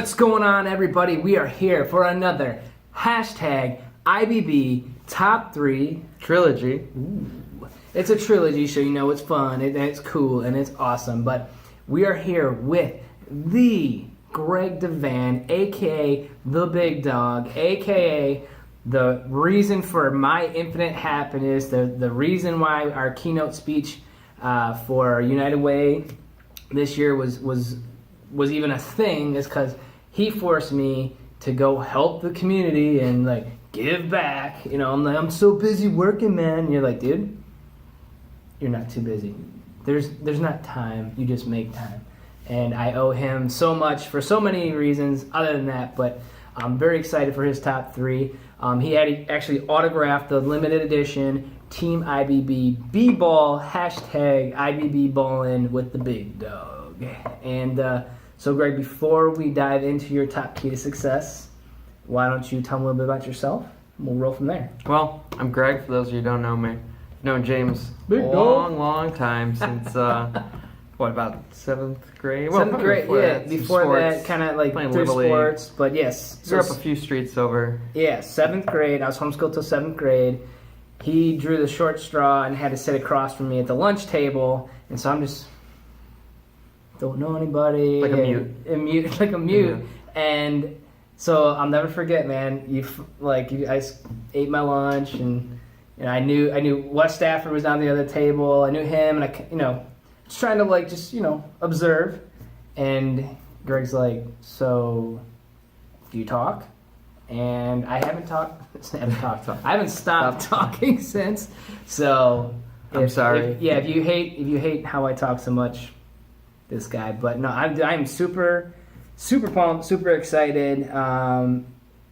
What's going on, everybody? We are here for another hashtag IBB Top 3 trilogy. Ooh. It's a trilogy, so you know it's fun, and it's cool, and it's awesome. But we are here with the Greg Devan, a.k.a. the Big Dog, a.k.a. the reason for my infinite happiness, the reason why our keynote speech for United Way this year was even a thing is because he forced me to go help the community and like give back. You know, I'm like, I'm so busy working, man. And you're like, dude, you're not too busy. There's not time. You just make time. And I owe him so much for so many reasons other than that, but I'm very excited for his top 3. He had actually autographed the limited edition Team IBB B-Ball hashtag IBB Ballin' with the Big Dog. And so Greg, before we dive into your top key to success, why don't you tell me a little bit about yourself? We'll roll from there. Well, I'm Greg, for those of you who don't know me. I've known James Big a long time, since, what, about 7th grade? Well, 7th grade, yeah. Before that, kind of like through sports, but yes. Grew up a few streets over. Yeah, 7th grade. I was homeschooled till 7th grade. He drew the short straw and had to sit across from me at the lunch table, and so I'm just don't know anybody. Like a mute. Like a mute. Yeah. And so I'll never forget, man. I ate my lunch, and I knew Wes Stafford was down the other table. I knew him, and I just trying to observe. And Greg's like, so do you talk? And I haven't talked. I haven't stopped talking since. So I'm sorry. If you hate how I talk so much, this guy. But no, I'm super pumped, super excited.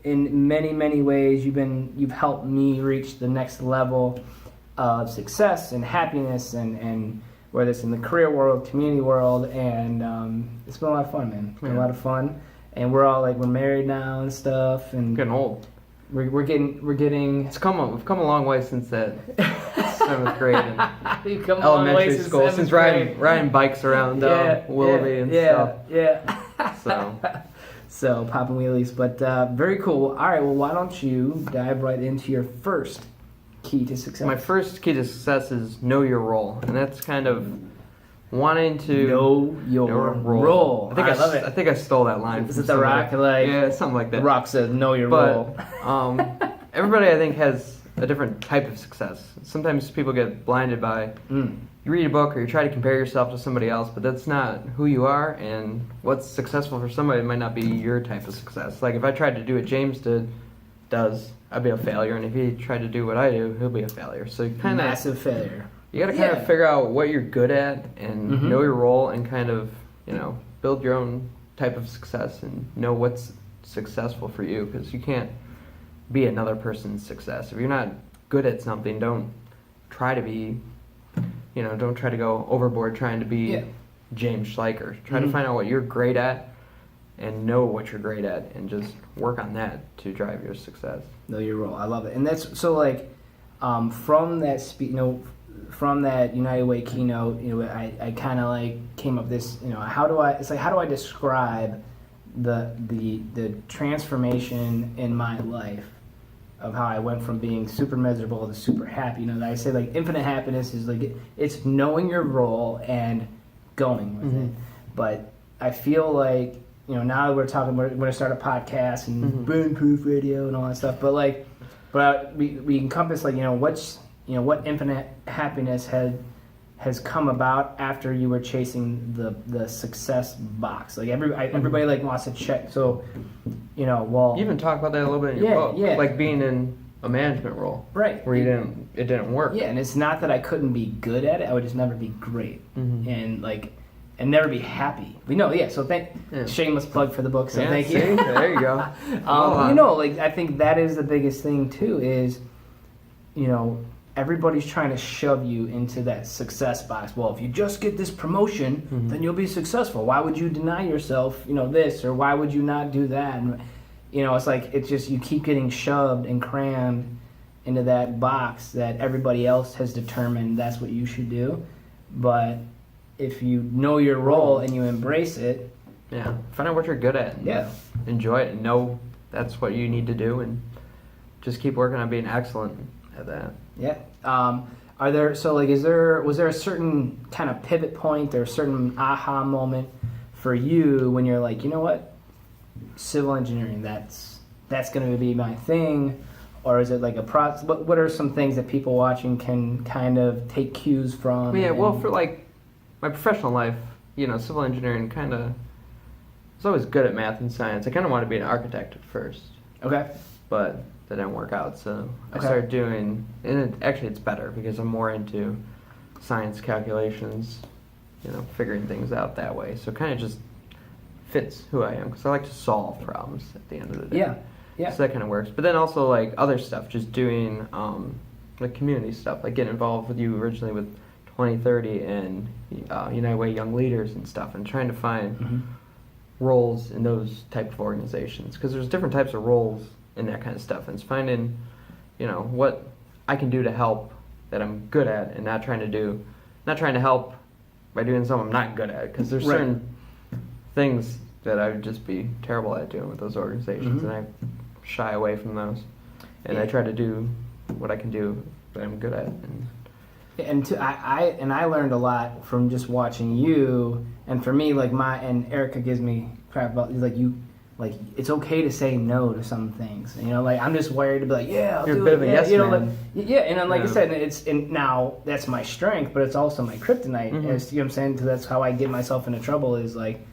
In many ways, you've helped me reach the next level of success and happiness, and whether it's in the career world, community world, and it's been a lot of fun, man. It's been a lot of fun, and we're all we're married now and stuff, and getting old. We're getting. We've come a long way since that 7th grade and We've come elementary school, since riding bikes around Willoughby and stuff. Yeah. So popping wheelies, but very cool. All right, well, why don't you dive right into your first key to success? My first key to success is know your role, and that's kind of wanting to know your role. I love it. I think I stole that line. Is it The Rock? Yeah, something like that. The Rock says, "Know your role." Everybody, I think, has a different type of success. Sometimes people get blinded by you read a book or you try to compare yourself to somebody else, but that's not who you are, and what's successful for somebody might not be your type of success. Like if I tried to do what James does, I'd be a failure, and if he tried to do what I do, he'll be a failure. So you kind of massive failure. You got to kind of figure out what you're good at and know your role, and kind of build your own type of success and know what's successful for you, because you can't be another person's success. If you're not good at something, don't try to be, don't try to go overboard trying to be James Schleicher. Try to find out what you're great at and know what you're great at, and just work on that to drive your success. Know your role. I love it. And that's so from that from that United Way keynote, I kind of came up with this, how do I describe the transformation in my life of how I went from being super miserable to super happy. I say infinite happiness is it's knowing your role and going with it. But I feel now we're going to start a podcast and burn proof radio and all that stuff. But we encompass what infinite happiness has come about after you were chasing the success box. Everybody wants to check. So, You even talk about that a little bit in your book. Yeah. Like being in a management role. Right. Where it didn't work. Yeah, and it's not that I couldn't be good at it. I would just never be great. And never be happy. So shameless plug for the book. So thank you. There you go. I think that is the biggest thing too is, everybody's trying to shove you into that success box. Well, if you just get this promotion, then you'll be successful. Why would you deny yourself, this, or why would you not do that? And, it's just you keep getting shoved and crammed into that box that everybody else has determined that's what you should do. But if you know your role and you embrace it, Yeah, find out what you're good at. And Yeah. enjoy it and know that's what you need to do, and just keep working on being excellent at that. Yeah. Are there was there a certain kind of pivot point or a certain aha moment for you when you're like, you know what, civil engineering, that's going to be my thing, or is it like a process? What are some things that people watching can kind of take cues from? Yeah, well, for like my professional life, civil engineering kind of, I was always good at math and science. I kind of wanted to be an architect at first. Okay. But that didn't work out, so I Okay. started doing, and actually it's better because I'm more into science calculations, figuring things out that way. So it kind of just fits who I am, because I like to solve problems at the end of the day. Yeah. Yeah. So that kind of works. But then also like other stuff, just doing like community stuff, like getting involved with you originally with 2030 and United Way Young Leaders and stuff, and trying to find Mm-hmm. roles in those type of organizations, because there's different types of roles in that kind of stuff, and it's finding what I can do to help that I'm good at, and not trying to help by doing something I'm not good at, because there's Right. certain things that I would just be terrible at doing with those organizations, Mhm. and I shy away from those, and I Yeah. try to do what I can do that I'm good at. And I learned a lot from just watching you, and for me, like and Erica gives me crap about like it's okay to say no to some things. Like I'm just wired to be like, yeah, I'll You're do a bit it. of a Yeah, yes like man. yeah, and then, like I Yeah. said, and now that's my strength, but it's also my kryptonite. Mhm. As, you know what I'm saying? So that's how I get myself into trouble. Is like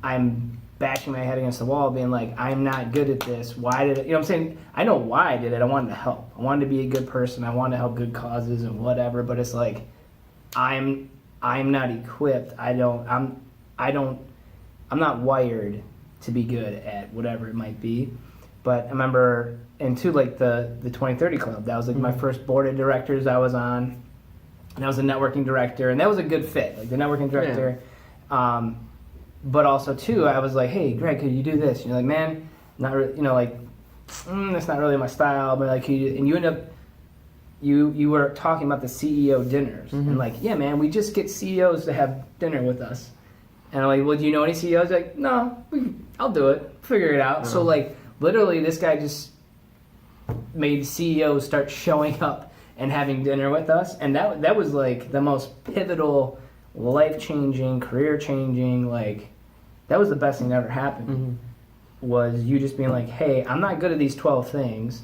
I'm bashing my head against the wall, being like, I'm not good at this. Why did it? You know what I'm saying? I know why I did it. I wanted to help. I wanted to be a good person. I wanted to help good causes and whatever. But it's like I'm not equipped. I'm not wired to be good at whatever it might be. But I remember, and too, like the 2030 Club, that was like my first board of directors I was on, and I was a networking director, and that was a good fit, like the networking director. But also too, I was like, hey, Greg, could you do this? And you're like, man, not really, that's not really my style, but like, and you end up, you were talking about the CEO dinners, and like, yeah, man, we just get CEOs to have dinner with us. And I'm like, well, do you know any CEOs? Like, no, I'll do it, figure it out. So like, literally, this guy just made CEOs start showing up and having dinner with us, and that was like the most pivotal, life-changing, career-changing, like, that was the best thing that ever happened. Mm-hmm. Was you just being like, hey, I'm not good at these 12 things,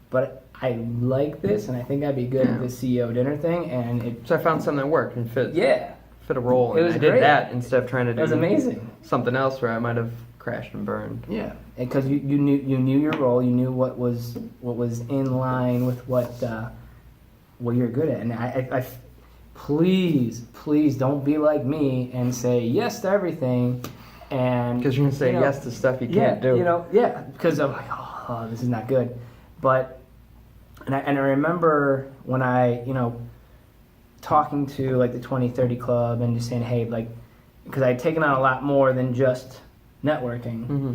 but I like this, and I think I'd be good at this CEO dinner thing, and it. So I found something that worked and fit a role, It and was I did great. that instead of trying to do It was amazing. something else where I might have crashed and burned. Yeah, because you knew your role, you knew what was in line with what you're good at, and I please don't be like me and say yes to everything, and Because you're gonna say yes to stuff you can't do. because I'm like, oh, this is not good, but and I remember when I talking to like the 2030 Club and just saying, hey, like, because I'd taken on a lot more than just networking. Mm-hmm.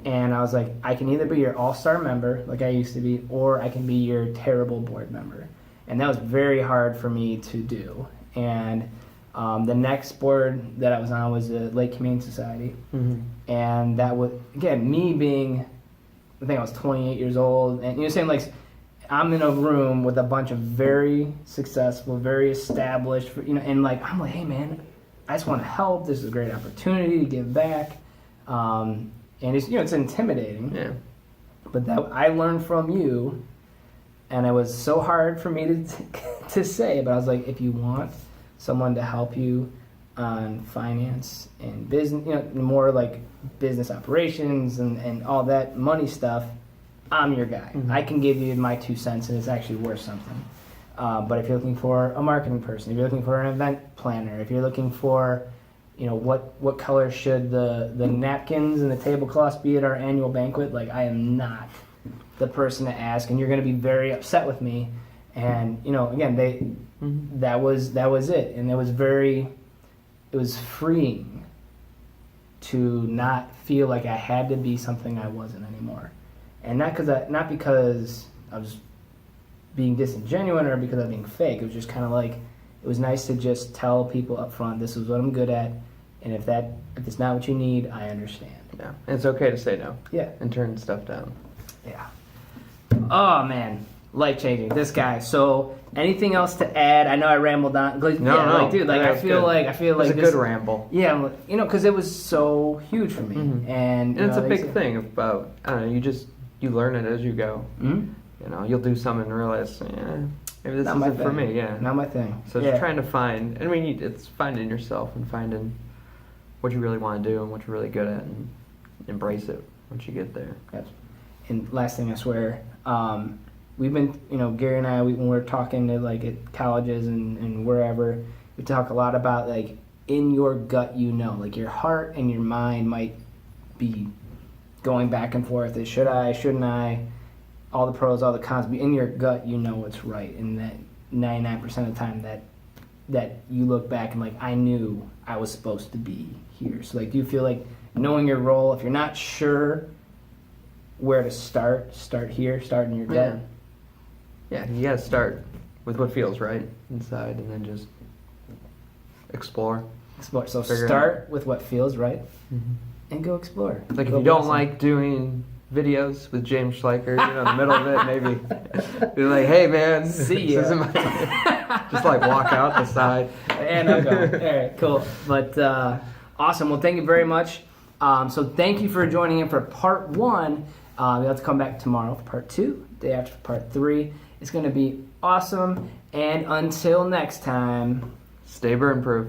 And I was like, I can either be your all-star member, like I used to be, or I can be your terrible board member. And that was very hard for me to do. And the next board that I was on was the Lake Humane Society. Mm-hmm. And that was, again, me being, I think I was 28 years old. And you're saying, like, I'm in a room with a bunch of very successful, very established, and like, I'm like, hey, man, I just want to help. This is a great opportunity to give back. And it's, it's intimidating. Yeah. But that I learned from you, and it was so hard for me to say, but I was like, if you want someone to help you on finance and business, more like business operations and all that money stuff, I'm your guy. Mm-hmm. I can give you my 2 cents, and it's actually worth something. But if you're looking for a marketing person, if you're looking for an event planner, if you're looking for, what color should the napkins and the tablecloths be at our annual banquet, like, I am not the person to ask, and you're going to be very upset with me. And again, that was it, and it was freeing to not feel like I had to be something I wasn't anymore. And not because I was being disingenuous or because I was being fake. It was just kind of like, it was nice to just tell people up front, this is what I'm good at, And if it's not what you need, I understand. Yeah, and it's okay to say no. Yeah. And turn stuff down. Yeah. Oh man, life changing. This guy. So, anything else to add? I know I rambled on. Like, No, like, dude, like I feel like it was a this, good ramble. Yeah, because it was so huge for me, and it's a big thing about. I don't know. You learn it as you go. Mm-hmm. You'll do something and realize, maybe this Not my isn't for thing. me. Yeah. Not my thing. So just trying to find. I mean, it's finding yourself and finding what you really want to do and what you're really good at, and embrace it once you get there. Yes. And last thing, I swear, we've been, Gary and I, when we're talking to like at colleges and wherever, we talk a lot about like in your gut, like your heart and your mind might be going back and forth. Should I? Shouldn't I? All the pros, all the cons. But in your gut, what's right, and that 99% of the time that you look back and like I knew I was supposed to be here. So like, do you feel like knowing your role, if you're not sure where to start here, start in your gut? Yeah, you gotta start with what feels right inside, and then just explore. So start with what feels right, and go explore. Like go if you don't blossom. like doing videos with James Schleicher, in the middle of it, maybe be like, "Hey, man, See this ya." isn't my just like walk out the side." And I'm going. All right, cool. But awesome. Well, thank you very much. So thank you for joining in for part 1. You'll have to come back tomorrow for part 2. Day after for part 3. It's going to be awesome. And until next time, Stay burn proof.